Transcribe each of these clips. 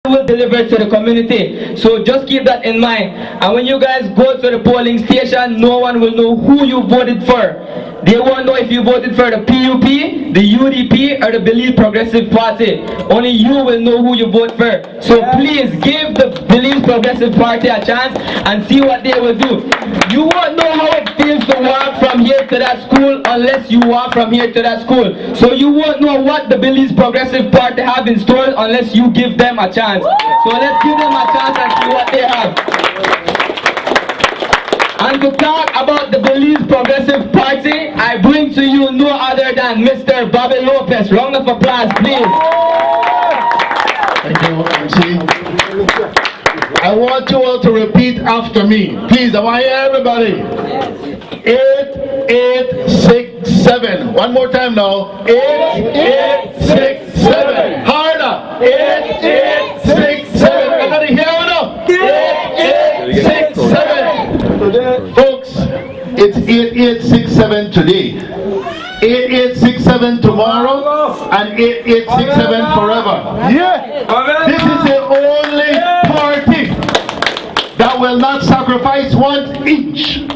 will deliver to the community. So just keep that in mind. And when you guys go to the polling station, no one will know who you voted for. They won't know if you voted for the PUP, the UDP, or the Belize Progressive Party. Only you will know who you vote for. So please give the Belize Progressive Party a chance and see what they will do. You won't know how it feels to walk from here to that school unless you walk from here to that school. So you won't know what the Belize Progressive Party have in store unless you give them a chance. So let's give them a chance and see what they have. And to talk about the Belize Progressive Party, I bring to you no other than Mr. Bobby Lopez. Round of applause, please. Thank you, MC. I want you all to repeat after me. Please, I want to hear everybody. 8867. One more time now. 8867. Harder. 8867. I gotta hear it now. 8867. Folks, it's 8867 today. 8867 tomorrow and 8867 forever. Yeah. This is the only party that will not sacrifice 1 inch.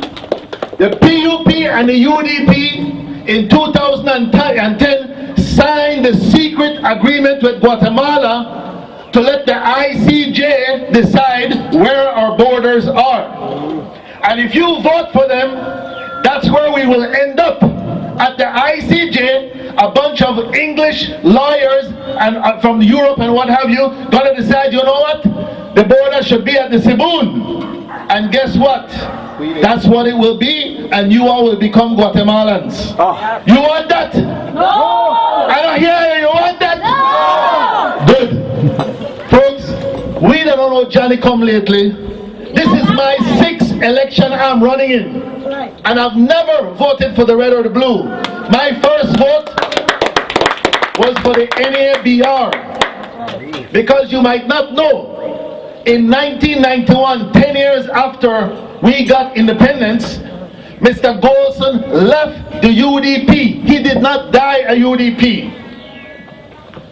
The PUP and the UDP in 2010 signed the secret agreement with Guatemala to let the ICJ decide where our borders are. And if you vote for them, that's where we will end up. At the ICJ, a bunch of English lawyers and from Europe and what have you gonna decide, you know what? The border should be at the Cebu. And guess what? That's what it will be, and you all will become Guatemalans. You want that? No! I don't hear you. You want that? No! Good. Folks, we don't know Johnny come lately. This is my 6th election I'm running in. And I've never voted for the red or the blue. My first vote was for the NABR. Because you might not know, in 1991, 10 years after we got independence, Mr. Golson left the UDP. He did not die a UDP.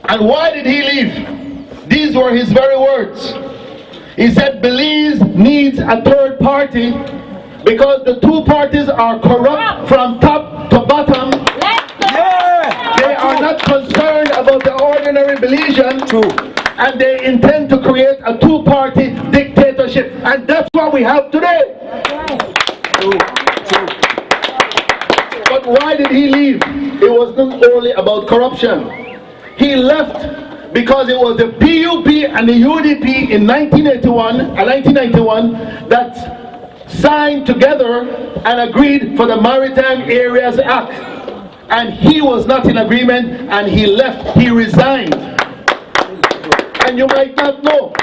And why did he leave? These were his very words. He said Belize needs a third party because the two parties are corrupt from top to bottom. They are not concerned about the ordinary Belizean. And they intend to create a two-party dictatorship. And that's what we have today. But why did he leave? It was not only about corruption. He left because it was the PUP and the UDP in 1991 that signed together and agreed for the Maritime Areas Act. And he was not in agreement and he left, he resigned. And you might not know,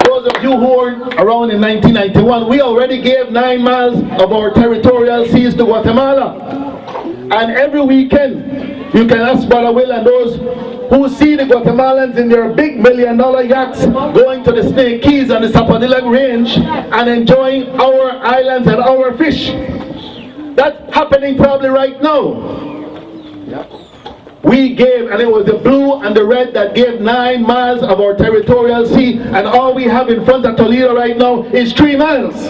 those of you who were around in 1991, we already gave 9 miles of our territorial seas to Guatemala. And every weekend, you can ask Brother Will and those who see the Guatemalans in their big $1 million yachts going to the Snake Keys and the Zapodilag Range and enjoying our islands and our fish. That's happening probably right now. We gave, and it was the blue and the red that gave 9 miles of our territorial sea, and all we have in front of Toledo right now is 3 miles.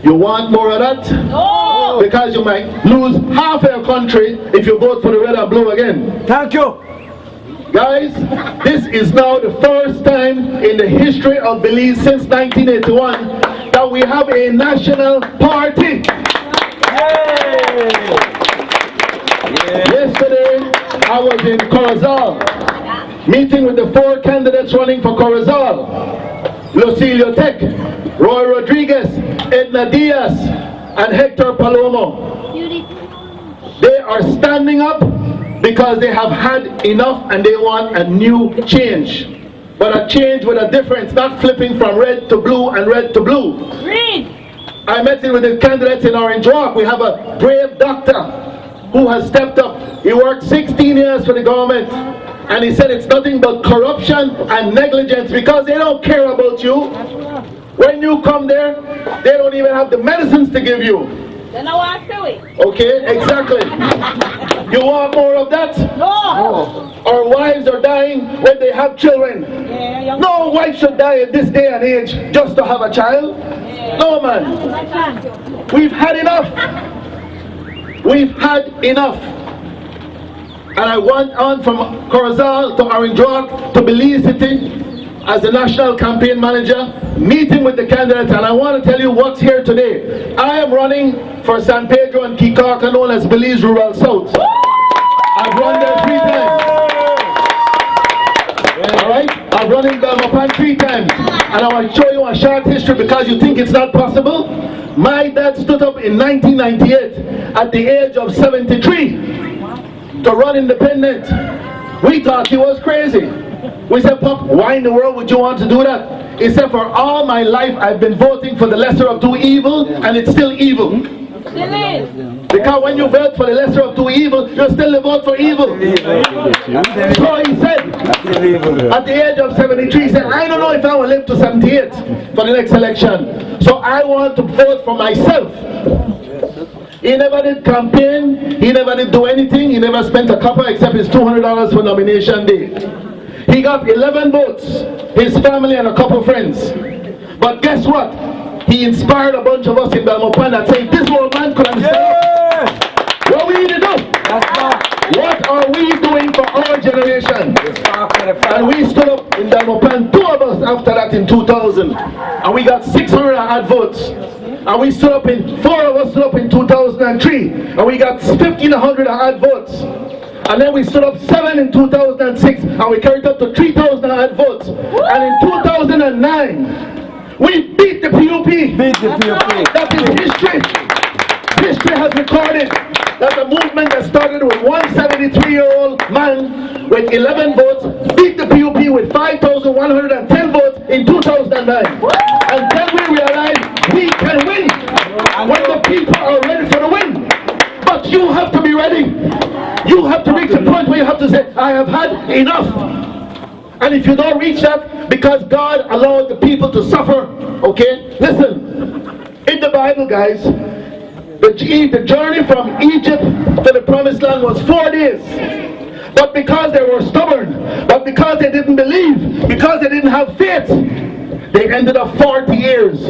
You want more of that? No! Because you might lose half your country if you vote for the red or blue again. Thank you. Guys, this is now the first time in the history of Belize since 1981 that we have a national party. Yay! Yesterday, I was in Corozal, meeting with the 4 candidates running for Corozal. Lucilio Tech, Roy Rodriguez, Edna Diaz, and Hector Palomo. They are standing up because they have had enough and they want a new change. But a change with a difference, not flipping from red to blue and red to blue. Green. I met with the candidates in Orange Walk. We have a brave doctor who has stepped up. He worked 16 years for the government. And he said it's nothing but corruption and negligence because they don't care about you. When you come there, they don't even have the medicines to give you. Then I want to do it. Okay, exactly. You want more of that? No. Our wives are dying when they have children. No wife should die at this day and age just to have a child. No, man. We've had enough. We've had enough. And I went on from Corozal to Orange Rock to Belize City as the national campaign manager, meeting with the candidates, and I want to tell you what's here today. I am running for San Pedro and Kikaka, known as Belize Rural South. I've run there 3 times. Alright? I've run in Belmopan 3 times. And I want to show you a short history because you think it's not possible. My dad stood up in 1998 at the age of 73 to run independent. We thought he was crazy. We said, Pop, why in the world would you want to do that? He said, for all my life I've been voting for the lesser of 2 evils, and it's still evil. Because when you vote for the lesser of 2 evils, you still vote for evil. So he said, at the age of 73, he said, I don't know if I will live to 78 for the next election. So I want to vote for myself. He never did campaign, he never did do anything, he never spent a copper except his $200 for nomination day. He got 11 votes, his family and a couple friends. But guess what? He inspired a bunch of us in Belmopan that say, this old man could understand. What we need to do? What are we doing for our generation? And we stood up in Belmopan, 2 of us after that in 2000. And we got 600 odd votes. And we stood up in, 4 of us stood up in 2003. And we got 1,500 odd votes. And then we stood up 7 in 2006, and we carried up to 3,000 odd votes. And in 2009, we beat the PUP. That is history. History has recorded that the movement that started with one 73-year-old man with 11 votes beat the PUP with 5,110 votes in 2009. And then we realized we can win when the people are ready for the win. But you have to be ready. You have to reach a point where you have to say, I have had enough. And if you don't reach that, because God allowed the people to suffer, okay? Listen, in the Bible, guys, the journey from Egypt to the promised land was 4 days. But because they were stubborn, but because they didn't believe, because they didn't have faith, they ended up 40 years.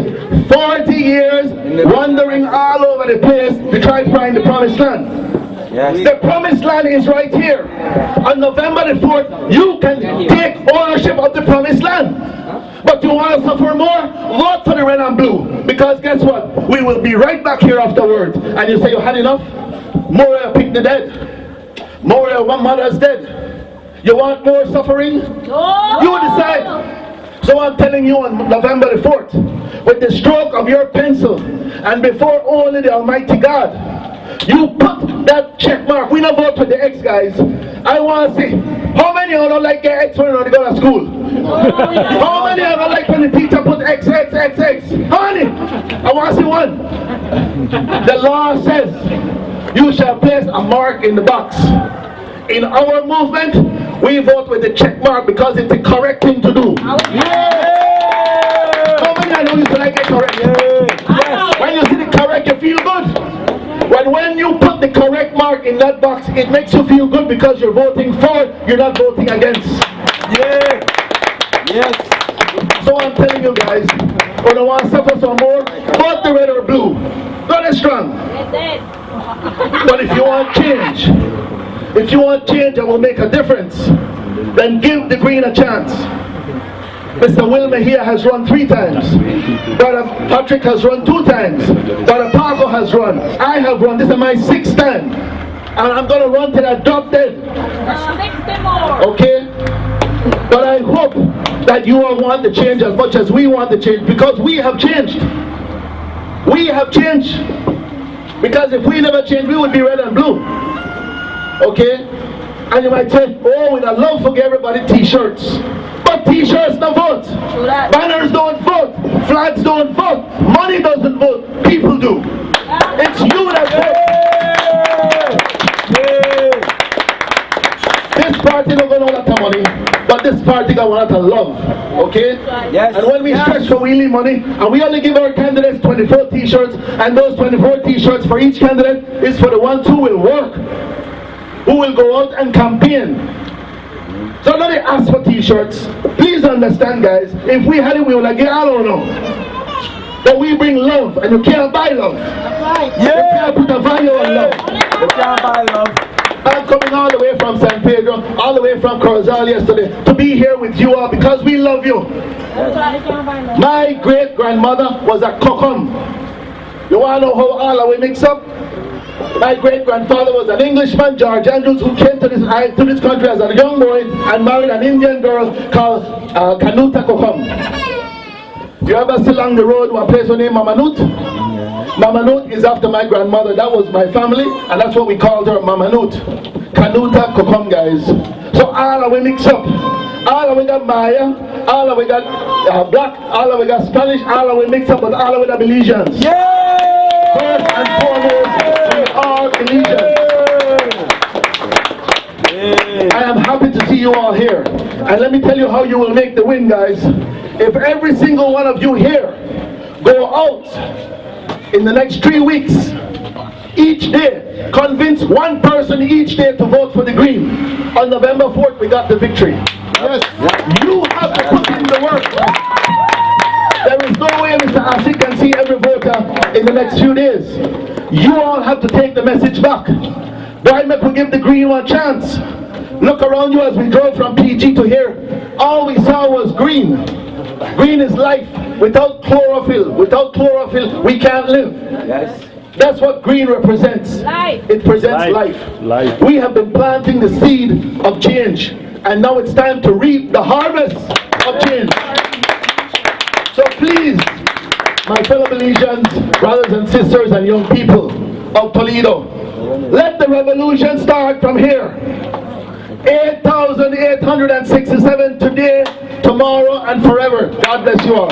40 years wandering all over the place to try to find the promised land. Yes. The promised land is right here. On November the 4th, you can take ownership of the promised land. But you want to suffer more? Vote for the red and blue. Because guess what? We will be right back here afterwards. And you say you had enough? Moria picked the dead. Moria, one mother's dead. You want more suffering? You decide. So I'm telling you on November the 4th, with the stroke of your pencil, and before only the Almighty God, you put that check mark. We don't vote with the X, guys. I want to see how many of you like get X when you go to school. How many of you like when the teacher put X, X, X, X? How many? I want to see one. The law says you shall place a mark in the box. In our movement, we vote with the check mark because it's the correct thing to do. How many of you like it correct? When you see the correct, you feel good. When you put the correct mark in that box, it makes you feel good because you're voting for, you're not voting against. Yeah. Yes. So I'm telling you guys, when I want to suffer some more, vote the red or blue. Not strong. But if you want change, that will make a difference, then give the green a chance. Mr. Wilmer here has run 3 times. Brother Patrick has run 2 times. Brother Paco has run. I have run. This is my 6th time. And I'm going to run till I drop dead. 60 more. Okay? But I hope that you all want the change as much as we want the change, because we have changed. We have changed. Because if we never change, we would be red and blue. Okay? And you might say, oh, we'd love to give everybody t-shirts. But t-shirts don't vote. Banners don't vote. Flags don't vote. Money doesn't vote. People do. It's you that vote. This party don't got a lot of money, but this party got a lot of love. Okay? Yes. And when we stretch for wheelie money, and we only give our candidates 24 t-shirts, and those 24 t-shirts for each candidate is for the ones who will work. who will go out and campaign. So now they ask for t-shirts. Please understand, guys, if we had it, we would have get, I don't know. But we bring love, and you can't buy love. Yeah. You can't put a value on love. You can't buy love. I'm coming all the way from San Pedro, all the way from Corozal yesterday, to be here with you all because we love you. My great-grandmother was a Kokum. You want to know how all of we mix up? My great-grandfather was an Englishman, George Andrews, who came to this country as a young boy and married an Indian girl called Kanuta Kokum. You ever see along the road one place named Mamanut? Mamanut is after my grandmother. That was my family, and that's what we called her, Mamanut. Kanuta Kokum, guys. So all of we mix up. All of we got Maya, all of we got black, all of we got Spanish, all of we mix up, but all of we got Belizeans. Yeah! First and foremost, we are Belizeans. Yeah. I am happy to see you all here. And let me tell you how you will make the win, guys. If every single one of you here go out in the next 3 weeks, each day, convince one person each day to vote for the Green. On November 4th, we got the victory. Yes. You have to put in the work. There is no way Mr. Asik can see every voter in the next few days. You all have to take the message back. Why make we give the Green one chance? Look around you as we drove from PG to here. All we saw was green. Green is life. Without chlorophyll, we can't live. Yes. That's what green represents. Life. It presents life. We have been planting the seed of change, and now it's time to reap the harvest of change. So please, my fellow Belizeans, brothers and sisters and young people of Toledo, let the revolution start from here. 8,867 today, tomorrow, and forever. God bless you all.